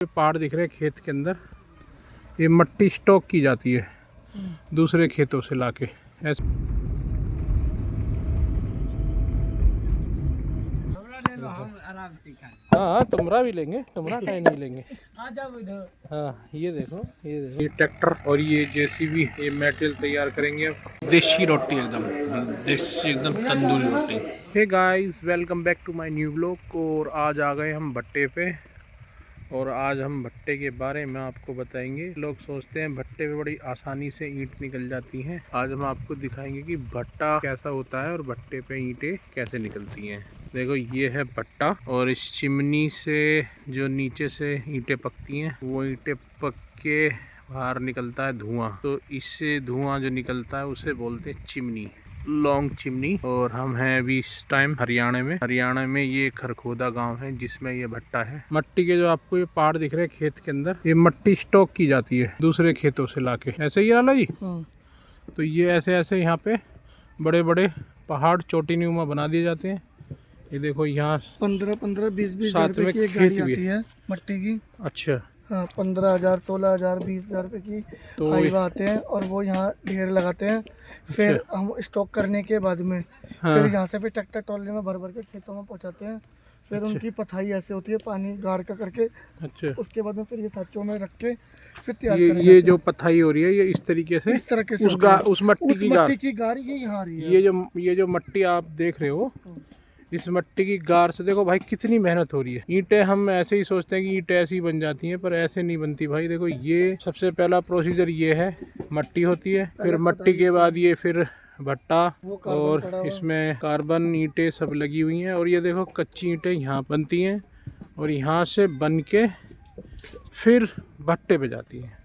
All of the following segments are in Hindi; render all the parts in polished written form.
पहाड़ दिख रहे हैं खेत के अंदर। ये मट्टी स्टॉक की जाती है दूसरे खेतों से लाके ऐसे। हाँ तुमरा भी लेंगे, तुमरा कहीं नहीं लेंगे। हाँ ये देखो ये ट्रैक्टर और ये जेसीबी ये मटेरियल तैयार करेंगे। देसी रोटी एकदम देसी एकदम तंदूरी रोटी। Hey guys welcome back to my new blog. और आज आ गए हम भट्टे पे और आज हम भट्टे के बारे में आपको बताएंगे। लोग सोचते हैं भट्टे पे बड़ी आसानी से ईंट निकल जाती हैं। आज हम आपको दिखाएंगे कि भट्टा कैसा होता है और भट्टे पे ईंटें कैसे निकलती हैं। देखो ये है भट्टा और इस चिमनी से जो नीचे से ईंटें पकती हैं वो ईंटें पक के बाहर निकलता है धुआं। तो इससे धुआं जो निकलता है उसे बोलते हैं चिमनी, लॉन्ग चिमनी। और हम हैं अभी इस टाइम हरियाणा में ये खरखोदा गांव है जिसमें ये भट्टा है। मट्टी के जो आपको ये पहाड़ दिख रहे हैं खेत के अंदर, ये मट्टी स्टॉक की जाती है दूसरे खेतों से लाके। ऐसे ही लाला जी। तो ये ऐसे ऐसे यहाँ पे बड़े बड़े पहाड़ चोटी नुमा बना दिए जाते हैं। ये देखो यहाँ 15-15, 20-20 हज़ार रुपए की एक गाड़ी आती है मट्टी की। अच्छा हाँ 15,000, 16,000, 20,000 रुपए की तो हाईवा आते हैं और वो यहाँ ढेर लगाते हैं। फिर अच्छा। हम स्टॉक करने के बाद में फिर यहाँ से फिर ट्रैक्टर ट्रॉली में भर भर के खेतों में पहुँचाते हैं। फिर अच्छा। उनकी पथाई ऐसे होती है पानी गाड़ का करके। अच्छा उसके बाद में फिर ये साचों में रख के फिर तैयार ये जो पथाई हो रही है ये इस तरीके से इस तरह से उस मट्टी की गाड़ ये यहाँ आ रही है। ये जो मट्टी आप देख रहे हो इस मट्टी की गार से देखो भाई कितनी मेहनत हो रही है। ईंटें हम ऐसे ही सोचते हैं कि ईंटें ऐसी ही बन जाती हैं पर ऐसे नहीं बनती भाई। देखो ये सबसे पहला प्रोसीजर ये है, मट्टी होती है, फिर मट्टी के बाद ये फिर भट्टा और इसमें कार्बन ईंटें सब लगी हुई हैं। और ये देखो कच्ची ईंटें यहाँ बनती हैं और यहाँ से बन के फिर भट्टे पे जाती हैं।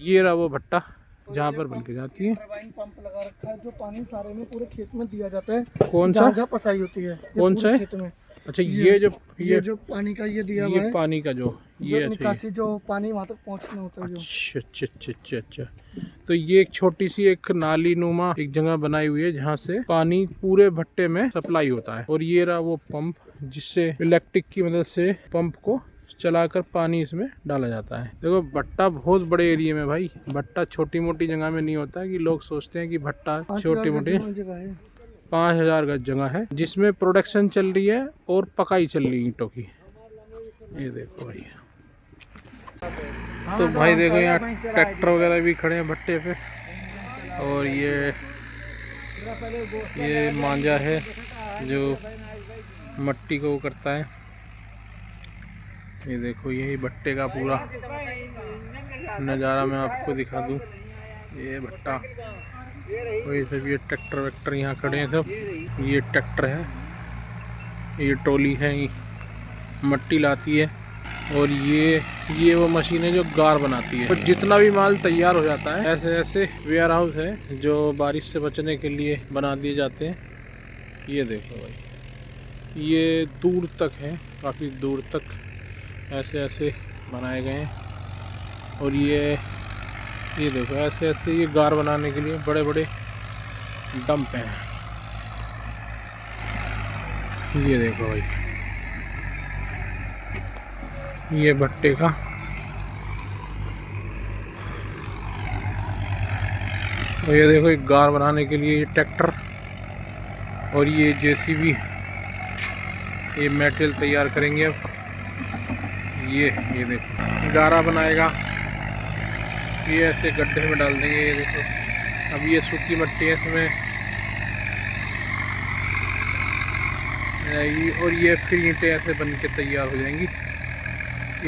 ये रहा वो भट्टा जहाँ पर बन के जाती है। टरबाइन पंप लगा रखा है जो पानी सारे में पूरे खेत में दिया जाता है। कौन सा? जहाँ पसाई होती है कौन सा है खेत में। अच्छा ये जो पानी का ये दिया हुआ है, पानी का जो ये निकासी जो पानी वहाँ तक पहुँचना होता है। अच्छा। तो ये एक छोटी सी एक नाली नुमा एक जगह बनाई हुई है जहाँ से पानी पूरे भट्टे में सप्लाई होता है। और ये रहा वो पंप जिससे इलेक्ट्रिक की मदद से पंप को चलाकर पानी इसमें डाला जाता है। देखो भट्टा बहुत बड़े एरिया में भाई, भट्टा छोटी मोटी जगह में नहीं होता है कि लोग सोचते हैं कि भट्टा छोटी मोटी। 5,000 गज जगह है जिसमें प्रोडक्शन चल रही है और पकाई चल रही है ईंटों की। ये देखो भाई। तो भाई देखो यहाँ ट्रैक्टर वगैरह भी खड़े हैं भट्टे पे। और ये मांझा है जो मट्टी को करता है। ये देखो यही भट्टे का पूरा नज़ारा मैं आपको दिखा दूं। ये भट्टा वही सब, ये ट्रैक्टर वैक्टर यहाँ खड़े हैं सब। ये ट्रैक्टर है, ये ट्रॉली है, ये मट्टी लाती है। और ये वो मशीन है जो गार बनाती है। तो जितना भी माल तैयार हो जाता है ऐसे ऐसे वेयर हाउस है जो बारिश से बचने के लिए बना दिए जाते हैं। ये देखो भाई ये दूर तक है, काफ़ी दूर तक ऐसे ऐसे बनाए गए हैं। और ये देखो ऐसे ऐसे ये गार बनाने के लिए बड़े बड़े डंप हैं। ये देखो भाई ये भट्टे का और ये देखो एक गार बनाने के लिए ये ट्रैक्टर और ये जेसीबी ये मटेरियल तैयार करेंगे। अब ये देखो गारा बनाएगा, ये ऐसे गड्ढे में डाल देंगे। ये देखो अब ये सूखी मट्टी है इसमें और ये फिर ईंटें ऐसे बन के तैयार हो जाएंगी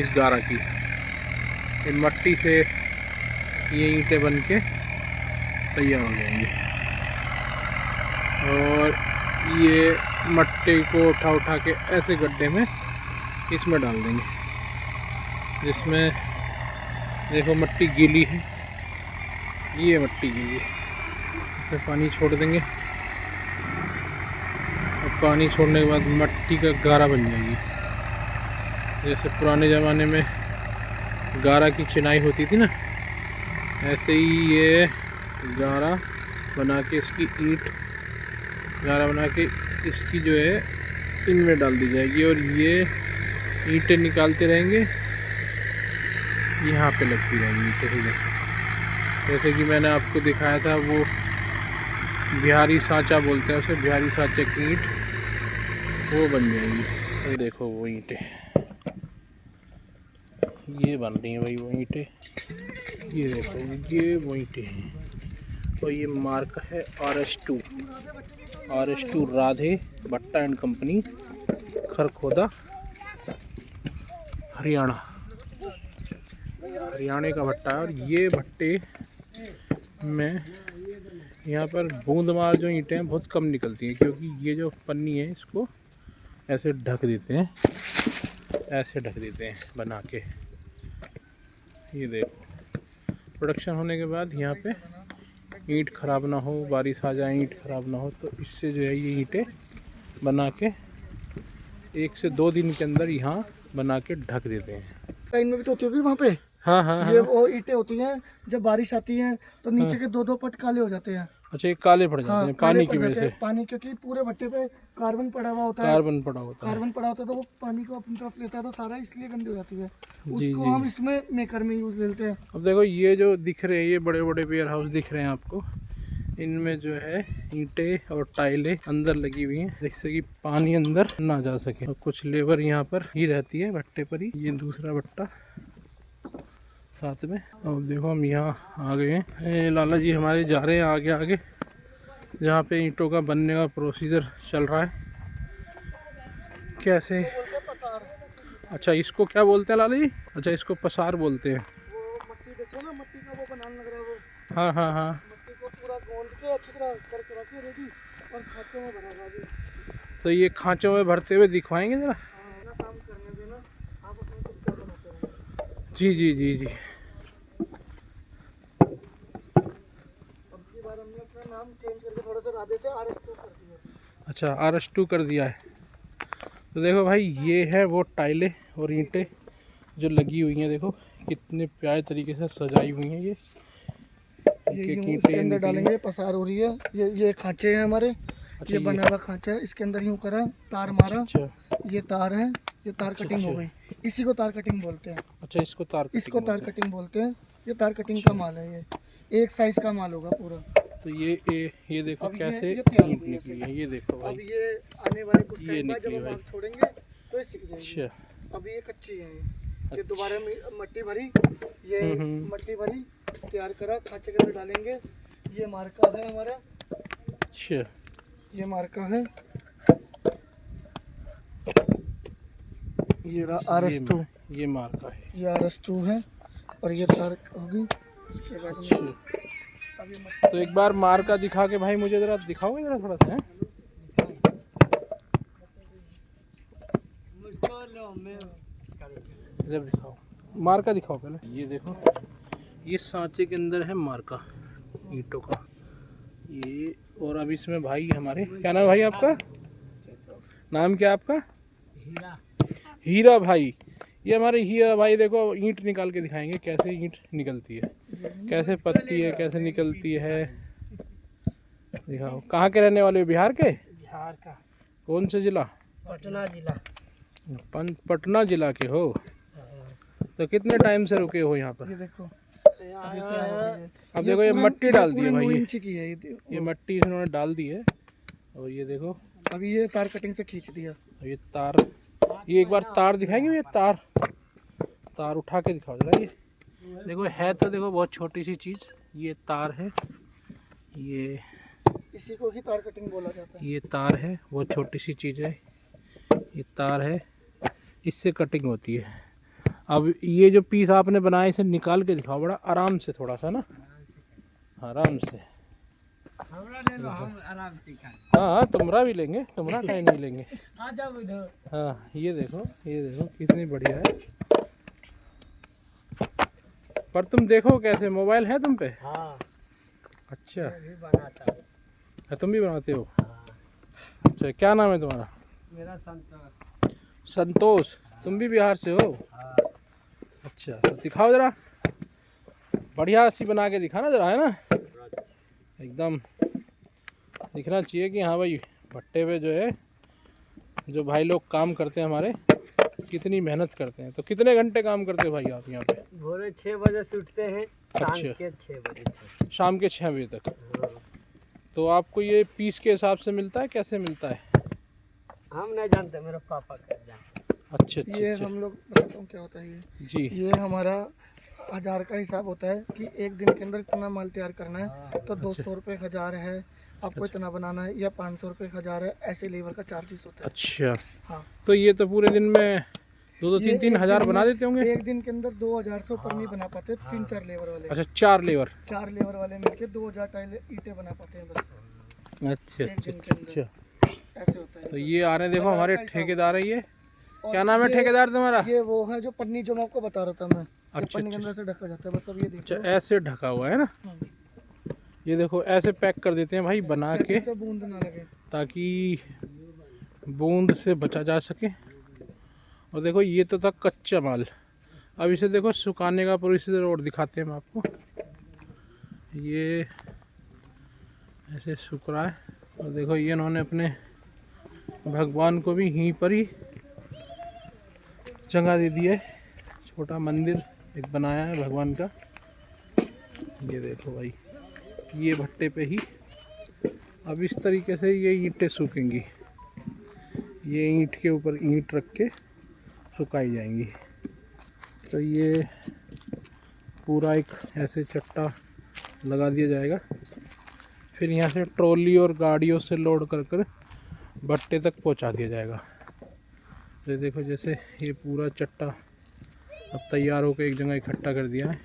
इस गारा की। ये मट्टी से ये ईंटें बन के तैयार हो जाएंगी। और ये मट्टी को उठा के ऐसे गड्ढे में इसमें डाल देंगे जिसमें देखो मट्टी गीली है, ये मट्टी गीली है। इसमें पानी छोड़ देंगे और पानी छोड़ने के बाद मट्टी का गारा बन जाएगी। जैसे पुराने ज़माने में गारा की चिनाई होती थी ना, ऐसे ही ये गारा बना के इसकी ईंट गारा बना के इसकी जो है इनमें डाल दी जाएगी। और ये ईंटें निकालते रहेंगे यहाँ पे लगती रहेंगी ईंटें। जैसे कि मैंने आपको दिखाया था वो बिहारी सांचा बोलते हैं उसे, बिहारी सांचे की ईंट वो बन जाएगी। ये देखो वो ईंटें ये बन रही हैं भाई, वो ईंटें ये देखो ये वो ईंटें हैं। और ये मार्का है RS2 राधे भट्टा एंड कंपनी, खरखोदा, हरियाणा का भट्टा है। और ये भट्टे में यहाँ पर बूंदमार जो ईंटें हैं बहुत कम निकलती हैं, क्योंकि ये जो पन्नी है इसको ऐसे ढक देते हैं, ऐसे ढक देते हैं बना के। ये देखो प्रोडक्शन होने के बाद यहाँ पे ईंट ख़राब ना हो, बारिश आ जाए ईंट ख़राब ना हो, तो इससे जो है ये ईंटें बना के 1 से 2 दिन के अंदर यहाँ बना के ढक देते हैं। लाइन में भी तो होती होगी वहाँ पे। हाँ ये वो ईंटें होती हैं, जब बारिश आती है तो नीचे के 2-2 पट काले हो जाते हैं। अच्छा, ये काले पड़ जाते हैं पानी की वजह से। पानी, क्योंकि पूरे भट्टे पे कार्बन पड़ा हुआ होता है। कार्बन पड़ा होता है तो वो पानी को अपनी तरफ लेता है, तो सारा इसलिए गंदी हो जाती है। उसको हम इसमें मेकर में यूज लेते हैं। अब देखो ये जो दिख रहे हैं, ये बड़े बड़े वेयर हाउस दिख रहे हैं आपको, इनमें जो है ईंटें और टाइलें अंदर लगी हुई हैं, जिससे कि पानी अंदर ना जा सके। और कुछ लेबर यहाँ पर ही रहती है भट्टे पर ही। ये दूसरा भट्टा साथ में। और देखो हम यहाँ आ गए हैं, लाला जी हमारे जा रहे हैं आगे आगे, जहाँ पे ईंटों का बनने का प्रोसीजर चल रहा है। कैसे? अच्छा, इसको क्या बोलते हैं लाला जी? अच्छा, इसको पसार बोलते हैं। वो मट्टी देखो ना, मट्टी का वो बनाने लग रहा है वो। हाँ हाँ हाँ, मट्टी को पूरा गोंद के अच्छी तरह करके रखिए रेडी, और खांचों में भरा अभी। तो ये खांचों में भरते हुए दिखवाएंगे ज़रा। हाँ ना, काम करने देना आप, अपने कुछ क्या बनाते हैं। जी जी जी जी। अब की बार हमने अपना नाम चेंज करके थोड़ा सा राधे से RS2 कर दिया। अच्छा, RS2 कर दिया है। तो देखो भाई ये है वो टाइलें और ईंटें जो लगी हुई हैं, देखो कितने प्यारे तरीके से सजाई हुई हैं। ये इसके अंदर डालेंगे, पसार हो रही है। ये खांचे हैं हमारे। अच्छा, ये बना हुआ खांचा है, इसके अंदर यूं करा, तार मारा। अच्छा ये तार है, ये तार कटिंग हो गई। इसी को तार कटिंग बोलते हैं। अच्छा, इसको तार कटिंग बोलते हैं। ये तार कटिंग का माल है, ये एक साइज का माल होगा पूरा। तो ये देखो कैसे ये तैयार ईंट हो गई निकली है। ये देखो अब भाई, ये आने वाले कुछ ये टाइम बाद जब निकली हम भाई। आग छोड़ेंगे तो ये सीख जाएगी। अच्छा, अभी ये कच्ची है। ये दोबारा मट्टी भरी, ये मट्टी भरी तैयार करा, खांचे के अंदर डालेंगे। ये मार्का है हमारा। अच्छा, ये मार्का है। ये RS2, ये मार्का है। ये RS2 है। और ये तार होगी इसके बाद में। अभी तो एक बार मार्का दिखा के भाई मुझे ज़रा दिखाओगे ज़रा थोड़ा सा? जब दिखाओ, मार्का दिखाओ पहले। ये देखो, ये सांचे के अंदर है मार्का ईंटों का ये। और अब इसमें भाई हमारे, क्या नाम है भाई आपका? नाम क्या आपका? हीरा भाई। ये हमारे हीरा भाई देखो ईंट निकाल के दिखाएंगे कैसे ईंट निकलती है, कैसे पकती है, कैसे निकलती है। दिखाओ। कहाँ के रहने वाले हो? बिहार के? बिहार का। कौन से जिला? पटना जिला। पटना जिला के हो? तो कितने टाइम से रुके हो यहाँ पर? ये देखो, अब देखो ये मट्टी डाल दी है भाई, 9 इंच की है ये मट्टी इन्होंने डाल दी है। और ये देखो अभी ये तार कटिंग से खींच दिया। ये तार, ये एक बार तार दिखाएंगे। ये तार उठा के दिखाओ जरा। ये देखो है तो देखो बहुत छोटी सी चीज़, ये तार है। ये इसी को ही तार कटिंग बोला जाता है। ये तार है, बहुत छोटी सी चीज़ है। ये तार है, इससे कटिंग होती है। अब ये जो पीस आपने बनाया इसे निकाल के दिखाओ बड़ा आराम से, थोड़ा सा ना आराम से। हम आराम से हाँ, तुम्हारा भी लेंगे, तुम्हारा टाइम नहीं लेंगे। हाँ, ये देखो कितनी बढ़िया है। पर तुम देखो कैसे, मोबाइल है तुम पे? हाँ, अच्छा, भी बनाता। तुम भी बनाते हो? अच्छा, क्या नाम है तुम्हारा? मेरा संतोष। संतोष, तुम भी बिहार से हो? अच्छा, तो दिखाओ जरा, बढ़िया सी बना के दिखाना जरा, है ना? एकदम दिखना चाहिए कि हाँ भाई भट्टे पे जो है, जो भाई लोग काम करते हैं हमारे, कितनी मेहनत करते हैं। तो कितने घंटे काम करते हो भाई आप यहाँ पे? भोरे 6 बजे से उठते हैं, शाम अच्छा। के 6 बजे तक। शाम के 6 बजे तक। हाँ। तो आपको ये पीस के हिसाब से मिलता है, कैसे मिलता है? हम नहीं जानते, मेरे पापा कर जानते। अच्छा अच्छा ये अच्छा। हम लोग बताता हूँ क्या होता है ये। जी। ये हमारा 1000 का हिसाब होता है कि एक दिन के अंदर इतना माल तैयार करना है, तो 200 रुपये 1000 है, आपको इतना बनाना है, या 500 रुपये 1000 है, ऐसे लेबर का चार्जेस होता है। अच्छा। हाँ। तो ये तो पूरे दिन में 2-3 हज़ार बना देते होंगे? एक दिन के अंदर 2000 से ऊपर नहीं बना पाते, 3-4 लेबर वाले। अच्छा, 4 लेबर? 4 लेबर वाले मिलके 2000 टाइल ईंटें बना पाते हैं बस। अच्छा एक दिन के अच्छा अंदर अच्छा। ऐसे होता है। तो ये आ रहे हैं, देखो हमारे ठेकेदार है ये। और क्या नाम है ये- ठेकेदार तुम्हारा? ये वो है जो पन्नी जो मैं आपको बता रहा था मैं। ये अच्छा, पन्नी के अच्छा। अंदर से ढका जाता है बस। अब ये अच्छा, देखो। ऐसे ढका हुआ है ना? हाँ। ये देखो ऐसे पैक कर देते हैं भाई बना के, इससे बूंद ना लगे, ताकि बूंद से बचा जा सके। और देखो ये तो था कच्चा माल। अब इसे देखो सुखाने का प्रोसीजर और दिखाते हैं हम आपको। ये ऐसे सूख रहा है। और देखो ये इन्होंने अपने भगवान को भी यहीं पर ही जगह दे दी है। छोटा मंदिर एक बनाया है भगवान का। ये देखो भाई, ये भट्टे पे ही अब इस तरीके से ये ईंटें सूखेंगी। ये ईंट के ऊपर ईंट रख के सुखाई जाएंगी। तो ये पूरा एक ऐसे चट्टा लगा दिया जाएगा, फिर यहाँ से ट्रॉली और गाड़ियों से लोड कर कर भट्टे तक पहुँचा दिया जाएगा। तो देखो जैसे ये पूरा चट्टा अब तैयार होकर एक जगह इकट्ठा कर दिया है।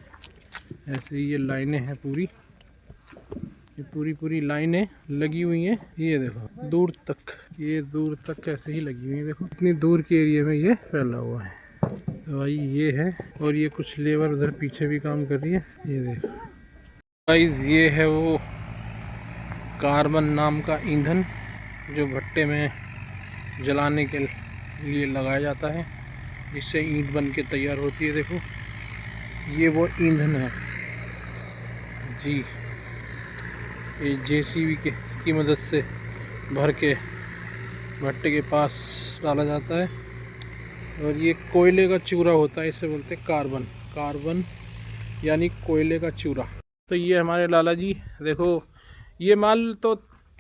ऐसे ही ये लाइनें हैं पूरी, ये पूरी लाइनें लगी हुई हैं। ये देखो दूर तक, ये दूर तक ऐसे ही लगी हुई है। देखो इतनी दूर के एरिया में ये फैला हुआ है। तो भाई ये है, और ये कुछ लेबर उधर पीछे भी काम कर रही है। ये देखो गाइस, ये है वो कार्बन नाम का ईंधन जो भट्टे में जलाने के लिए लगाया जाता है, जिससे ईंट बन के तैयार होती है। देखो ये वो ईंधन है जी। ये जेसीबी की मदद से भर के भट्टे के पास डाला जाता है। और ये कोयले का चूरा होता है, इसे बोलते हैं कार्बन यानी कोयले का चूरा। तो ये हमारे लाला जी, देखो ये माल तो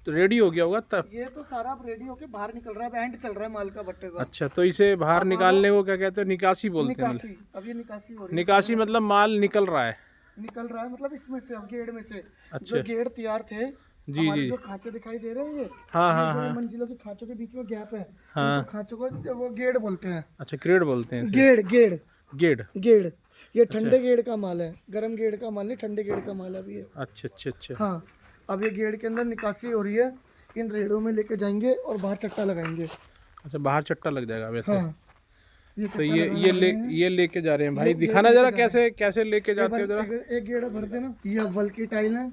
रेडी हो गया होगा तब? ये तो सारा अब रेडी होके बाहर निकल रहा है, एंड चल रहा है माल का भट्टे का। अच्छा, तो इसे बाहर निकालने को क्या कहते हैं? निकासी बोलते हैं। निकासी, अब ये निकासी हो रही है। निकासी मतलब माल निकल रहा है? निकल रहा है मतलब इसमें से, अब गेड़ में से। अच्छा। जो गेड़ तैयार थे, जी हमारे जी। जो खांचे दिखाई दे रहे हैं, ये हाँ ये हाँ जो हाँ। मंजिलों के खांचों के बीच में गैप है, हाँ। उनको खांचों को वो गेड़ बोलते हैं। अच्छा, ग्रेड बोलते हैं इसे? गेड़ गेड़ गेड। गेड़। ये ठंडे गेड़ का माल है, गर्म गेड़ का माल नहीं, ठंडे गेड़ का माल है अभी ये। अच्छा अच्छा अच्छा। हाँ, अब ये गेड़ के अंदर निकासी हो रही है, इन रेड़ों में लेके जाएंगे और बाहर चट्टा लगाएंगे। अच्छा, बाहर चट्टा लग जाएगा वैसे? हाँ। तो चट्टा ये लगाना ये है। ये लेके जा रहे हैं भाई, ये दिखाना लेके जरा जा कैसे कैसे लेके जाते हो जरा। एक गेड़ा भर देना। ये अव्वल की टाइल है,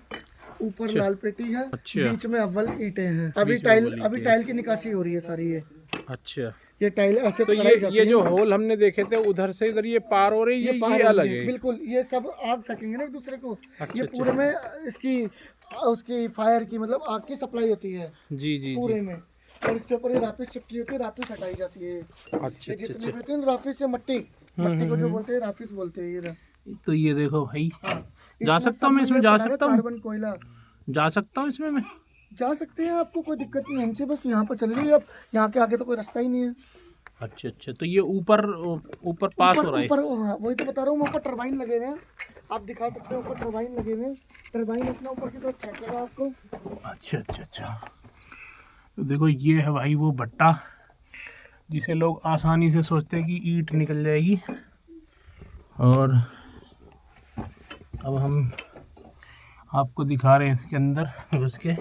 ऊपर लाल पेटी है, अच्छा। बीच में अव्वल ईंटें हैं। अभी बीच में अव्वल अभी टाइल की निकासी हो रही है सारी ये। अच्छा, ये टाइल ऐसे तो पकड़ाई जाती ये है। जो होल हमने देखे थे उधर से इधर ये पार हो रही है, पार ये हो अलग रही है? बिल्कुल, ये सब आग फेंकेंगे ना एक दूसरे को। अच्छा, ये पूरे में इसकी उसकी फायर की मतलब आग की सप्लाई होती है जी जी पूरे जी। में। और इसके ऊपर ये राफिस चिपकी होती है, राफिस हटाई जाती है। अच्छा ये अच्छा जितने अच्छा। भी होते हैं ना राफिस से मट्टी को जो बोलते हैं राफिस बोलते हैं ये। तो ये देखो भाई, हाँ, जा सकता हूँ मैं इसमें? जा सकता हूँ? कार्बन कोयला जा सकता हूँ इसमें मैं? जा सकते हैं, आपको कोई दिक्कत नहीं। हमसे बस यहाँ पर चले जाइए, अब यहाँ के आगे तो कोई रास्ता ही नहीं है। अच्छा अच्छा। तो ये ऊपर ऊपर पास हो रहा है? ऊपर हाँ, वही तो बता रहा हूँ मैं, ऊपर टरबाइन लगे हुए हैं, आप दिखा सकते हो। ऊपर टरबाइन लगे हुए हैं, टरबाइन अपना ऊपर की तरफ खींचेगा आपको। अच्छा अच्छा अच्छा। तो देखो ये है भाई वो भट्टा जिसे लोग आसानी से सोचते हैं कि ईंट निकल जाएगी। और अब हम आपको दिखा रहे हैं इसके अंदर घुस के।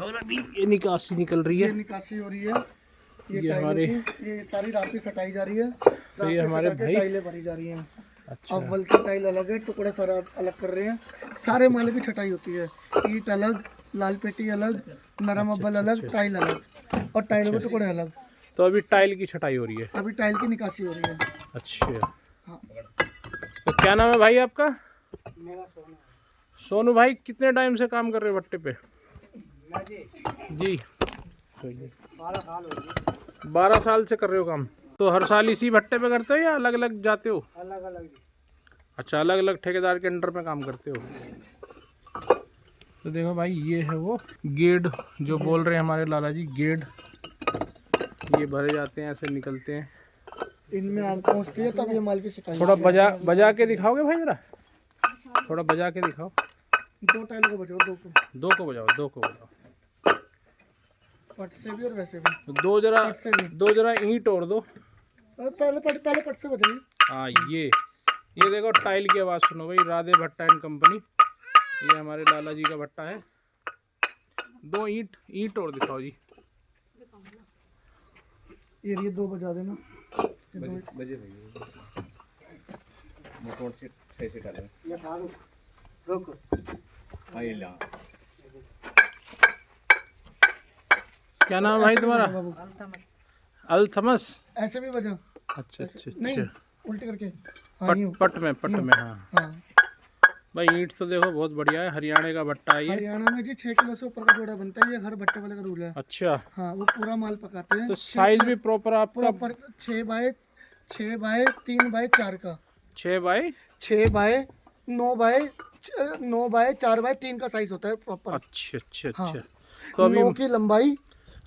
और अभी ये निकासी निकल रही ये है। निकासी हो रही है, ये ये टाइलों हमारे- की, ये सारी राफिस हटाई जा रही है। तो ये राफिस हमारे हटा के भाई- टाइलें भरी जा रही हैं। अच्छा। अव्वल की टाइल अलग है, टुकड़ा सारा अलग कर रहे हैं। सारे माल की छटाई होती है, ईंट अलग, लाल पेटी अलग, नरम अव्वल अलग, टाइल अलग, और टाइलों के टुकड़े अलग। तो अभी टाइल की छटाई हो रही है? अभी टाइल की निकासी हो रही है। अच्छा। हाँ। तो क्या नाम है भाई आपका? मेरा सोना सोनू भाई, कितने टाइम से काम कर रहे हो भट्टे पे? जी। 12 साल हो गए। 12 साल से कर रहे हो काम? तो हर साल इसी भट्टे पे करते हो या अलग अलग जाते हो? अलग अलग। अच्छा, अलग अलग ठेकेदार के अंडर में काम करते हो। तो देखो भाई, ये है वो गेड जो बोल रहे हैं हमारे लाला जी, गेड। ये भरे जाते हैं, ऐसे निकलते हैं। इनमें आग पहुंचती है तब ये माल की शिकायत। थोड़ा बजा के दिखाओगे भाई जरा, थोड़ा बजा के दिखाओ। 2 टाइलों को बजाओ, 2 को। 2 को बजाओ, 2 को बजाओ। पट से भी और वैसे भी। 2 जरा ईंट और दो। पहले पट से बजाइए। हाँ, ये देखो टाइल की आवाज़ सुनो भाई, राधे भट्टा एंड कंपनी। ये हमारे लाला जी का भट्टा है। 2 ईंट और दिखाओ जी। ये 2 बजा देना। बजे मोटर से सही से कर रहे हैं। रुक। क्या नाम है भाई तुम्हारा? अल्थमस। ऐसे भी बजा। अच्छा अच्छा नहीं, अच्छा। उल्टे करके। हाँ, यूं। पट में हाँ। हाँ। भाई ईंट तो देखो बहुत बढ़िया है, हरियाणा का भट्टा है ये। हरियाणा में जी 6 किलो से ऊपर का जोड़ा बनता है, ये हर भट्टे वाले का रूल है। अच्छा। हाँ, वो पूरा माल पकाते हैं। तो साइज भी प्रॉपर आपका? प्रॉपर 6 बाय 3 बाय 4 का। 6 बाय 9 बाय 4 बाय 3 का साइज होता है प्रॉपर। अच्छा अच्छा हाँ। अच्छा। तो अभी 9 की लंबाई,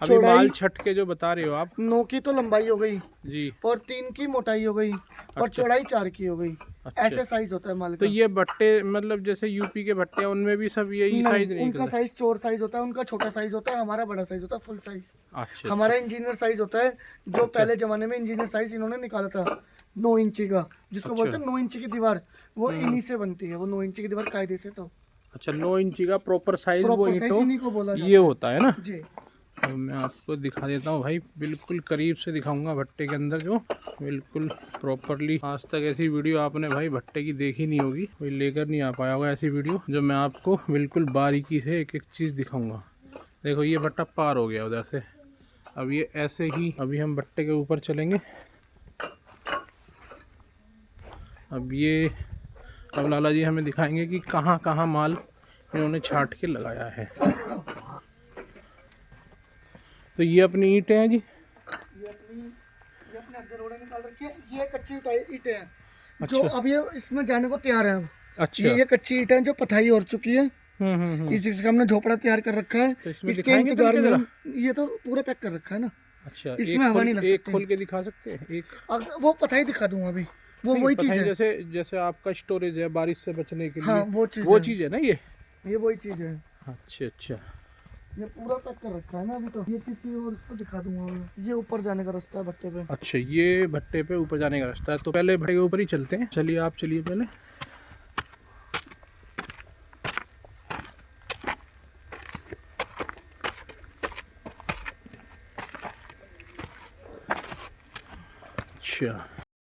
अभी माल छट के जो बता रहे हो आप, 9 की तो लंबाई हो गई जी, और 3 की मोटाई हो गई और चौड़ाई 4 की हो गई। अच्छा। ऐसे साइज होता है माल का। तो ये भट्टे मतलब जैसे यूपी के भट्टे हैं, उनमें भी सब यही साइज नहीं? उनका साइज चौड़ साइज होता है, उनका छोटा साइज होता है, हमारा बड़ा साइज होता है, फुल साइज। अच्छा। हमारा इंजीनियर साइज होता है, जो पहले जमाने में इंजीनियर साइज इन्होंने निकाला था 9 इंची का, जिसको बोलते हैं 9 इंची की दीवार। वो इन्हीं से बनती है, वो 9 इंची की दीवार कायदे से। तो अच्छा, 9 इंची का प्रॉपर साइज वो इन्हीं को बोला ये होता है ना जी। तो मैं आपको दिखा देता हूँ भाई, बिल्कुल करीब से दिखाऊंगा भट्टे के अंदर जो बिल्कुल प्रॉपरली। आज तक ऐसी वीडियो आपने भाई भट्टे की देखी नहीं होगी, कोई लेकर नहीं आ पाया होगा ऐसी वीडियो, जो मैं आपको बिल्कुल बारीकी से एक एक चीज़ दिखाऊंगा। देखो, ये भट्टा पार हो गया उधर से। अब ये ऐसे ही अभी हम भट्टे के ऊपर चलेंगे। अब लाला जी हमें दिखाएंगे कि कहाँ कहाँ माल इन्होंने छाट के लगाया है। तो ये अपनी ईंटें हैं जी, ये अपने अड्डे रोड़े निकाल रखी है। ये कच्ची ईंटें हैं। अच्छा। जो अब ये इसमें जाने को तैयार है। अब अच्छा। ये कच्ची ईंटें जो पथाई हो चुकी है। इसी का हमने झोपड़ा तैयार कर रखा है। तो इसके इंतजार में ये तो पूरा पैक कर रखा है ना। अच्छा, इसमें हवा नहीं लग सकती। एक खोल के दिखा सकते हैं? एक वो पथाई दिखा दूंगा अभी। वो वही चीज है, जैसे आपका स्टोरेज है बारिश से बचने के लिए। हाँ, वो चीज है ना ये वही चीज है। अच्छा अच्छा। ये पूरा पैक कर रखा है ना अभी। तो ये किसी और इसको दिखा दूंगा। ये ऊपर जाने का रास्ता है भट्टे पे। अच्छा, ये भट्टे पे ऊपर जाने का रास्ता है। तो पहले भट्टे के ऊपर ही चलते हैं। चलिए आप चलिए पहले। अच्छा,